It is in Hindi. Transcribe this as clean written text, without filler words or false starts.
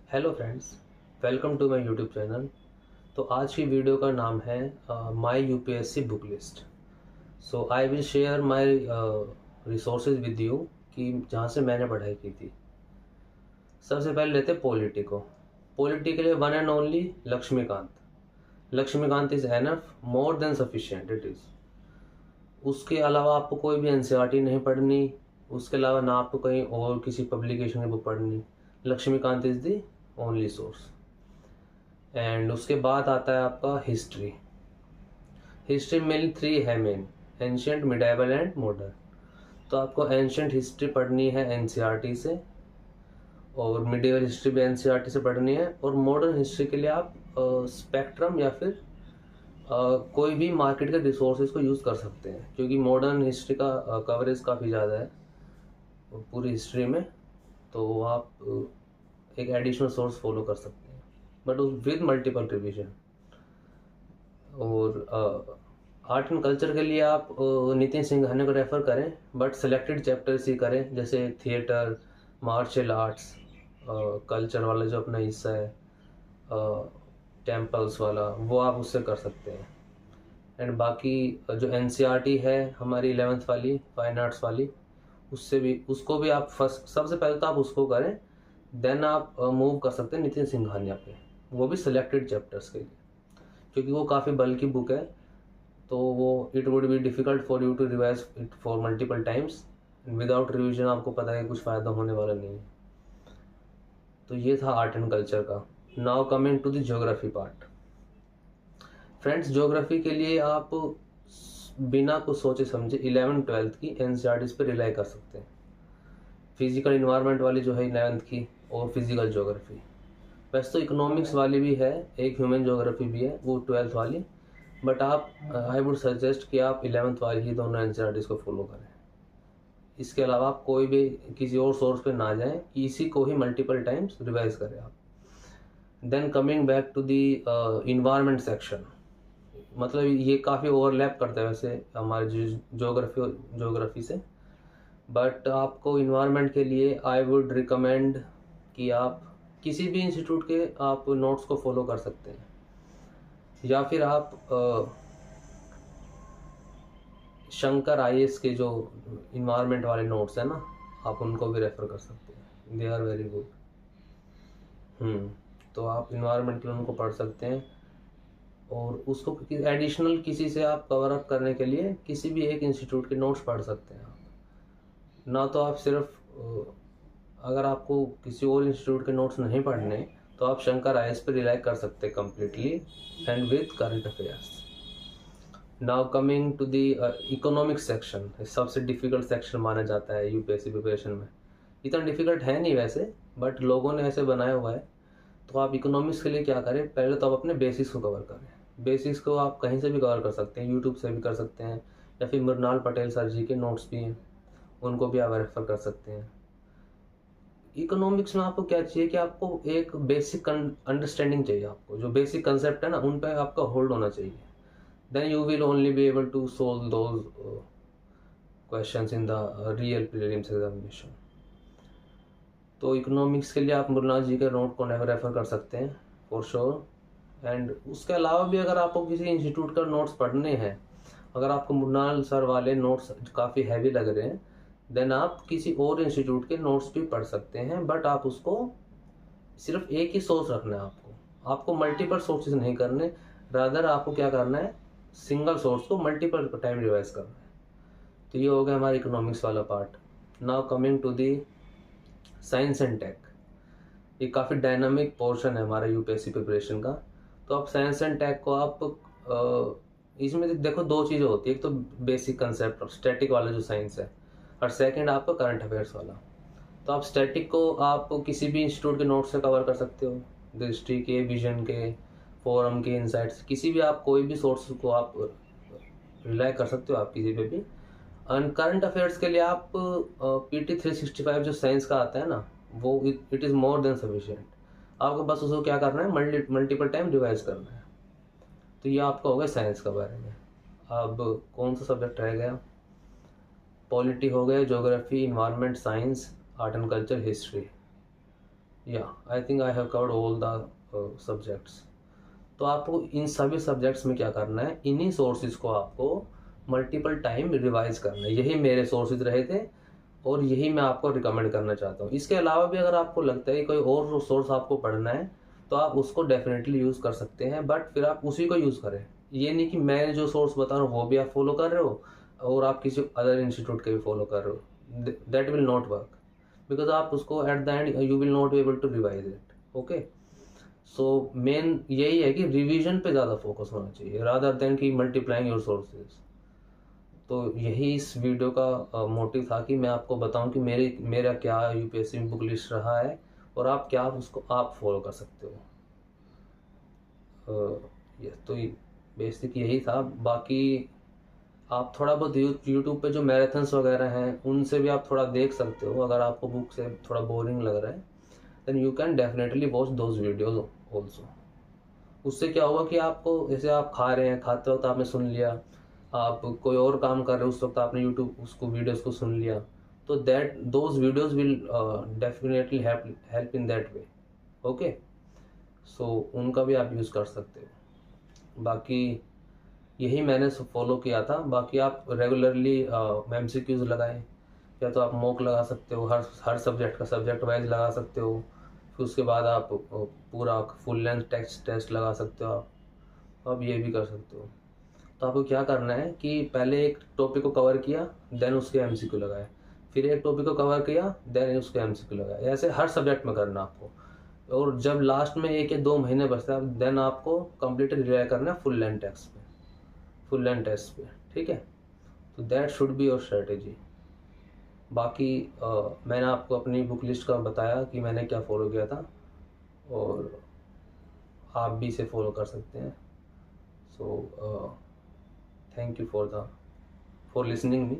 Hello friends, welcome to my YouTube channel. तो आज की वीडियो का नाम है my UPSC book list. So I will share my resources with you कि जहाँ से मैंने पढ़ाई की थी। सबसे पहले लेते पॉलिटिको। पॉलिटी के लिए one and only Laxmikanth. Laxmikanth is enough, more than sufficient it is. उसके अलावा आपको कोई भी एनसीईआरटी नहीं पढ़नी। उसके अलावा ना आपको कहीं और किसी पब्लिकेशन की बुक पढ़नी। Laxmikanth is the only source. And उसके बाद आता है आपका हिस्ट्री। हिस्ट्री मेनली थ्री है main: ancient, medieval and modern. तो आपको एंशियंट हिस्ट्री पढ़नी है एनसीईआरटी से, और मिडिवल हिस्ट्री भी एनसीईआरटी से पढ़नी है। और मॉडर्न हिस्ट्री के लिए आप स्पेक्ट्रम या फिर कोई भी मार्केट के रिसोर्सेज को यूज़ कर सकते हैं, क्योंकि मॉडर्न हिस्ट्री का कवरेज काफ़ी ज़्यादा है पूरी हिस्ट्री में। तो आप एक एडिशनल सोर्स फॉलो कर सकते हैं, बट विद मल्टीपल रिविजन। और आर्ट एंड कल्चर के लिए आप नितिन सिंघानिया को रेफ़र करें, बट सेलेक्टेड चैप्टर्स ही करें, जैसे थिएटर, मार्शल आर्ट्स, कल्चर वाला जो अपना हिस्सा है, टेम्पल्स वाला, वो आप उससे कर सकते हैं। एंड बाकी जो एनसीईआरटी है हमारी 11th वाली, फाइन आर्ट्स वाली, उससे भी, उसको भी आप फर्स्ट, सबसे पहले तो आप उसको करें, देन आप मूव कर सकते हैं नितिन सिंघानिया पे, वो भी सिलेक्टेड चैप्टर्स के लिए, क्योंकि वो काफ़ी बल्कि बुक है। तो वो it would be difficult for you to revise it for multiple times. Without revision आपको पता है कुछ फ़ायदा होने वाला नहीं है। तो ये था आर्ट एंड कल्चर का। Now coming to the geography part. Friends, geography के लिए आप बिना कुछ सोचे समझे 11th-12th की एनसीईआरटीज़ पे रिलाई कर सकते हैं। फिजिकल इन्वायरमेंट वाली जो है 11th की, और फिजिकल ज्योग्राफी। वैसे तो इकोनॉमिक्स वाली भी है, एक ह्यूमन ज्योग्राफी भी है, वो 12th वाली। बट आप, आई वुड सजेस्ट कि आप 11th वाली ही दोनों एनसीईआरटीज़ को फॉलो करें। इसके अलावा आप कोई भी किसी और सोर्स पे ना जाएं, इसी को ही मल्टीपल टाइम्स रिवाइज करें आप। Then coming back to the environment section, मतलब ये काफ़ी ओवरलैप करता है वैसे हमारे ज्योग्राफी से। बट आपको इन्वायरमेंट के लिए आई वुड रिकमेंड कि आप किसी भी इंस्टीट्यूट के आप नोट्स को फॉलो कर सकते हैं, या फिर आप शंकर आईएएस के जो इन्वायरमेंट वाले नोट्स हैं ना, आप उनको भी रेफ़र कर सकते हैं, दे आर वेरी गुड। तो आप इन्वायरमेंट के उनको पढ़ सकते हैं, और उसको एडिशनल किसी से आप कवर अप करने के लिए किसी भी एक इंस्टीट्यूट के नोट्स पढ़ सकते हैं आप। ना तो आप सिर्फ अगर आपको किसी और इंस्टीट्यूट के नोट्स नहीं पढ़ने, तो आप शंकर आईएएस पे रिलाई कर सकते हैं completely and with current affairs. Now coming to the economic section, सबसे डिफ़िकल्ट सेक्शन माना जाता है यूपीएससी प्रिपरेशन में। इतना डिफ़िकल्ट है नहीं वैसे, बट लोगों ने ऐसे बनाया हुआ है। तो आप इकोनॉमिक्स के लिए क्या करें, पहले तो आप अपने बेसिक्स को कवर करें। बेसिक्स को आप कहीं से भी कवर कर सकते हैं, यूट्यूब से भी कर सकते हैं, या फिर मृणाल पटेल सर जी के नोट्स भी हैं, उनको भी आप रेफ़र कर सकते हैं। इकोनॉमिक्स में आपको क्या चाहिए कि आपको एक बेसिक अंडरस्टैंडिंग चाहिए। आपको जो बेसिक कंसेप्ट है ना, उन पर आपका होल्ड होना चाहिए। Then you will only be able to solve those questions in the real prelims examination. तो इकोनॉमिक्स के लिए आप मृणाल जी के नोट को रेफ़र कर सकते हैं फॉर श्योर। एंड उसके अलावा भी अगर आपको किसी इंस्टीट्यूट का नोट्स पढ़ने हैं, अगर आपको मृणाल सर वाले नोट्स काफ़ी हैवी लग रहे हैं, देन आप किसी और इंस्टीट्यूट के नोट्स भी पढ़ सकते हैं। बट आप उसको सिर्फ एक ही सोर्स रखना है आपको मल्टीपल सोर्सेज नहीं करने। रादर आपको क्या करना है, सिंगल सोर्स को मल्टीपल टाइम रिवाइज करना है। तो ये हो गया हमारा इकोनॉमिक्स वाला part. Now coming to the science and tech. ये काफ़ी डायनामिक पोर्शन है हमारा यूपीएससी प्रिपरेशन का। तो आप साइंस एंड टेक को आप इसमें देखो, दो चीज़ें होती है, एक तो बेसिक कंसेप्ट और स्टैटिक वाला जो साइंस है, और सेकंड आपका करंट अफेयर्स वाला। तो आप स्टैटिक को आप किसी भी इंस्टीट्यूट के नोट्स से कवर कर सकते हो, दृष्टि के, विजन के, फोरम के, इनसाइट्स, किसी भी आप कोई भी सोर्स को आप रिलाई कर सकते हो, आप किसी पे भी। एंड करंट अफेयर्स के लिए आप PT 365 जो साइंस का आता है ना, वो it is more than sufficient. आपको बस उसको क्या करना है, मल्टीपल टाइम रिवाइज करना है। तो ये आपका हो गया साइंस के बारे में। अब कौन सा सब्जेक्ट रह गया, पॉलिटी हो गया, geography, environment, science, art and culture, history. या I think I have covered all the subjects. तो आपको इन सभी सब्जेक्ट्स में क्या करना है, इन्हीं सोर्सेज को आपको मल्टीपल टाइम रिवाइज करना है। यही मेरे सोर्सेज रहे थे और यही मैं आपको रिकमेंड करना चाहता हूँ। इसके अलावा भी अगर आपको लगता है कि कोई और सोर्स आपको पढ़ना है तो आप उसको डेफिनेटली यूज़ कर सकते हैं, बट फिर आप उसी को यूज़ करें। ये नहीं कि मैं जो सोर्स बता रहा हूँ वो भी आप फॉलो कर रहे हो और आप किसी अदर इंस्टीट्यूट के भी फॉलो कर रहे हो। That will not work, because आप उसको at the end you will not be able to revise it. Okay, so main यही है कि रिवीजन पे ज़्यादा फोकस होना चाहिए रादर देन कि मल्टीप्लाइंग योर सोर्सेज। तो यही इस वीडियो का मोटिव था कि मैं आपको बताऊं कि मेरा क्या यूपीएससी बुक लिस्ट रहा है और आप क्या उसको आप फॉलो कर सकते हो। ये तो बेसिक यही था। बाकी आप थोड़ा बहुत यूट्यूब पे जो मैराथन्स वगैरह हैं उनसे भी आप थोड़ा देख सकते हो। अगर आपको बुक से थोड़ा बोरिंग लग रहा है then you can definitely watch those videos also. उससे क्या होगा कि आपको, जैसे आप खा रहे हैं, खाते वक्त आपने सुन लिया, आप कोई और काम कर रहे हो उस वक्त आपने यूट्यूब उसको वीडियोस को सुन लिया, तो that those videos will definitely help in that way. Okay, so उनका भी आप यूज़ कर सकते हो। बाकी यही मैंने फॉलो किया था। बाकी आप रेगुलरली एमसीक्यूज लगाएं, या तो आप मॉक लगा सकते हो, हर सब्जेक्ट का सब्जेक्ट वाइज लगा सकते हो। फिर उसके बाद आप पूरा फुल लेंथ टेस्ट लगा सकते हो। आप ये भी कर सकते हो। तो आपको क्या करना है कि पहले एक टॉपिक को कवर किया, देन उसके एमसीक्यू लगाए, फिर एक टॉपिक को कवर किया, देन उसके एमसीक्यू लगाए। ऐसे हर सब्जेक्ट में करना आपको। और जब लास्ट में 1 या 2 महीने बचता है देन आपको कंप्लीट रिलाई करना है फुल लेंथ टेस्ट पे। ठीक है, तो that should be your strategy. बाकी मैंने आपको अपनी बुक लिस्ट का बताया कि मैंने क्या फॉलो किया था, और आप भी इसे फॉलो कर सकते हैं। So thank you for listening me.